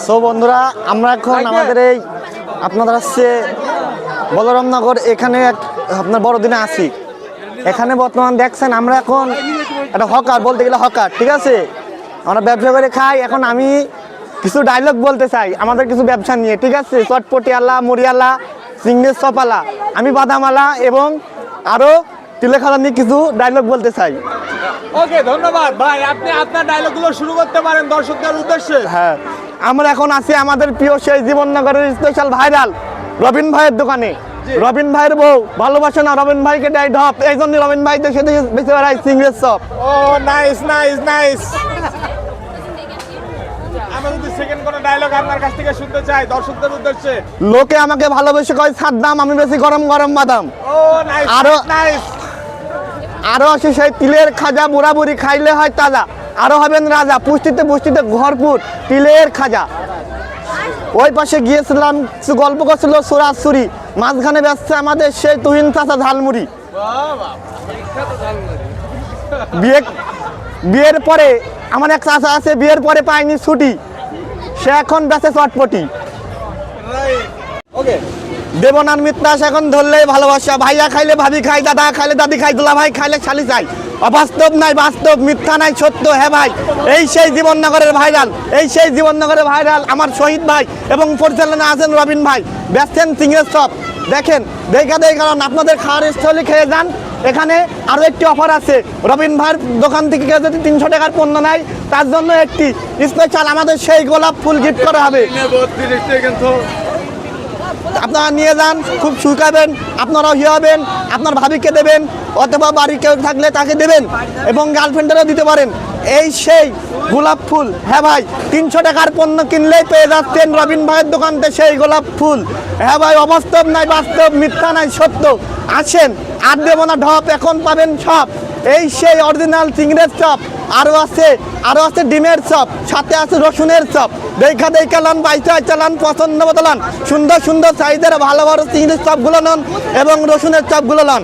So বন্ধুরা, আমরা এখন আমাদের এই আপনাদের হচ্ছে বলরামনগর এখানে আপনার বড়দিনে আছি। এখানে বর্তমান দেখছেন আমরা এখন একটা হকার, বলতে গেলে হকার, ঠিক আছে। আমরা ব্যবসা করে খাই। এখন আমি কিছু ডায়লগ বলতে চাই আমাদের কিছু ব্যবসা নিয়ে, ঠিক আছে। চটপটিয়ালা, মুড়িয়ালা, চিংড়ির চপালা, আমি বাদামালা এবং আরও তিলেখালা নিয়ে কিছু ডায়লগ বলতে চাই। ওকে, ধন্যবাদ ভাই। আপনি আপনার ডায়লগগুলো শুরু করতে পারেন দর্শকদের উদ্দেশ্যে। হ্যাঁ, আমরা এখন আছি আমাদের প্রিয় সেই জীবননগরের স্পেশাল ভাইরাল রবিন ভাইয়ের দোকানে। রবিন ভাইয়ের বউ ভালোবাসে না, রবিন ভাইকে দেয় ঢপ, এই জন্য রবিন ভাই দেশে দেশে বেঁচে বেড়ায় চিংড়ির চপ। ও নাইস নাইস নাইস। আমি যদি সেকেন্ড কোনো ডায়লগ আপনার কাছ থেকে শুনতে চাই দর্শকদের উদ্দেশ্যে। লোকে আমাকে ভালোবেসে কয় সাদ্দাম, আমি বেশি গরম গরম বাদাম। ও নাইস নাইস। আরো আছে সেই তিলের খাজা, বুড়া বুড়ি খাইলে হয় তাজা, আরো হবেন রাজা, পুষ্টিতে পুষ্টিতে ভরপুর তিলের খাজা। ওই পাশে গিয়েছিলাম, কিছু গল্প করছিল সুরাসুরি, মাঝখানে ব্যস্ত আমাদের সেই তুহিন চাচা ঝালমুড়ি। বিয়ের পরে আমার এক চাচা আছে, বিয়ের পরে পায়নি ছুটি, সে এখন বেঁচে চটপটি। ওকে, দেবনার মিত্রাস এখন ধরলেই ভালোবাসা, ভাইয়া খাইলে ভাবি খাই, দাদা খাইলে দাদি খাই, দুলা ভাই খাইলে শালি চাই। অবাস্তব নাই বাস্তব, মিথ্যা নাই সত্য, হ্যাঁ ভাই এই সেই জীবননগরের ভাইরাল, এই সেই জীবননগরের ভাইরাল আমার শহীদ ভাই এবং পরিচালনা আছেন রবিন ভাই, ব্যস্তেন চিংড়ির চপ। দেখেন কারণ আপনাদের খাওয়ার স্থলে খেয়ে যান। এখানে আরও একটি অফার আছে, রবিন ভাইয়ের দোকান থেকে কেউ যদি 300 টাকার পণ্য নেয় তার জন্য একটি স্পেশাল আমাদের সেই গোলাপ ফুল গিফট করা হবে। আপনারা নিয়ে যান, খুব শুকাবেন, আপনারাও ইয়ে হবেন, আপনার ভাবিকে দেবেন অথবা বাড়ি কেউ থাকলে তাকে দেবেন এবং গার্লফ্রেন্ডেরও দিতে পারেন। এই সেই গোলাপ ফুল, হ্যাঁ ভাই 300 টাকার পণ্য কিনলেই পেয়ে যাচ্ছেন রবিন ভাইয়ের দোকানতে সেই গোলাপ ফুল। হ্যাঁ ভাই, অবাস্তব নাই বাস্তব, মিথ্যা নাই সত্য, আসেন আর দেবো না ঢপ, এখন পাবেন সব। এই সেই অরিজিনাল চিংড়ির চপ, আরও আছে ডিমের চপ, সাথে আছে রসুনের চপ। দেখা লান, বাইচা চালান, পছন্দ মতো লান, সুন্দর সুন্দর সাইজের ভালো ভালো চিংড়ির চপগুলো লন এবং রসুনের চপগুলো লন।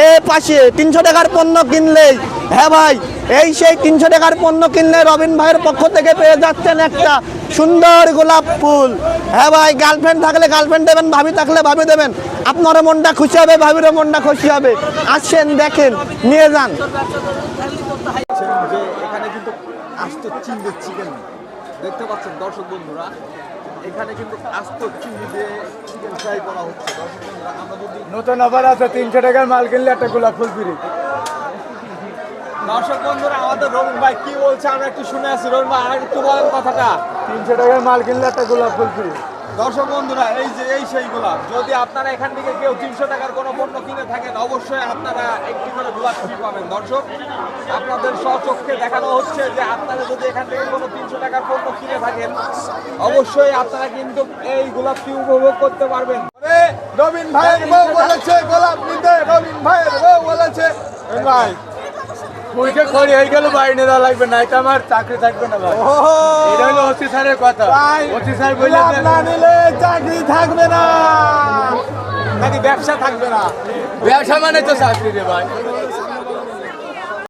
এ পাশে 300 টাকার পণ্য কিনলেই, হ্যাঁ ভাই এই সেই 300 টাকার পণ্য কিনলে রবিন ভাইয়ের পক্ষ থেকে পেয়ে যাচ্ছেন একটা সুন্দর গোলাপ ফুল। হ্যাঁ ভাই, গার্লফ্রেন্ড থাকলে গার্লফ্রেন্ড দেবেন, ভাবি থাকলে ভাবি দেবেন, আপনারও মনটা খুশি হবে, ভাবিরও মনটা খুশি হবে। আসেন দেখেন, নিয়ে যান। যে এখানে কিন্তু আস্ত চিংড়ির চিকেন দেখতে পাচ্ছেন দর্শক বন্ধুরা, এখানে কিন্তু আস্ত চিংড়ি দিয়ে চিকেন ফ্রাই করা হচ্ছে। দর্শক বন্ধুরা, আমরা যদি নতুন অফার আছে, 300 টাকার মাল কিনলে একটা গোলাপ ফুল ফ্রি। দর্শক বন্ধুরা, আমাদের রবিন ভাই কি বলছে আমরা একটু শুনে আসি। রবিন ভাই আর একটু বলেন কথাটা। 300 টাকার মাল কিনলে একটা গোলাপ ফুল ফ্রি। দর্শক বন্ধুরা, এই সেই গোলাপ, যদি আপনারা এখান থেকে কেউ 300 টাকার কোনো পণ্য কিনে থাকেন অবশ্যই আপনারা একটি করে গোলাপ ফ্রি পাবেন। দর্শক, আপনাদের স্বচক্ষে দেখানো হচ্ছে যে আপনারা যদি এখান থেকে কোনো 300 টাকার পণ্য কিনে থাকেন অবশ্যই আপনারা কিন্তু এই গোলাপটি উপভোগ করতে পারবেন। রবিন ভাইয়ের বউ বলেছে গোলাপ নিতে, রবিন ভাইয়ের বউ বলেছে। ভাই মুখে খড়ি হয়ে গেল, বাইরে দেওয়া লাগবে না, এটা আমার চাকরি থাকবে না ভাই। এটা হলো ওসি স্যারের কথা। ওসি স্যার বললে না নিলে চাকরি থাকবে না, নাকি ব্যবসা থাকবে না? ব্যবসা মানে তো চাকরি রে ভাই।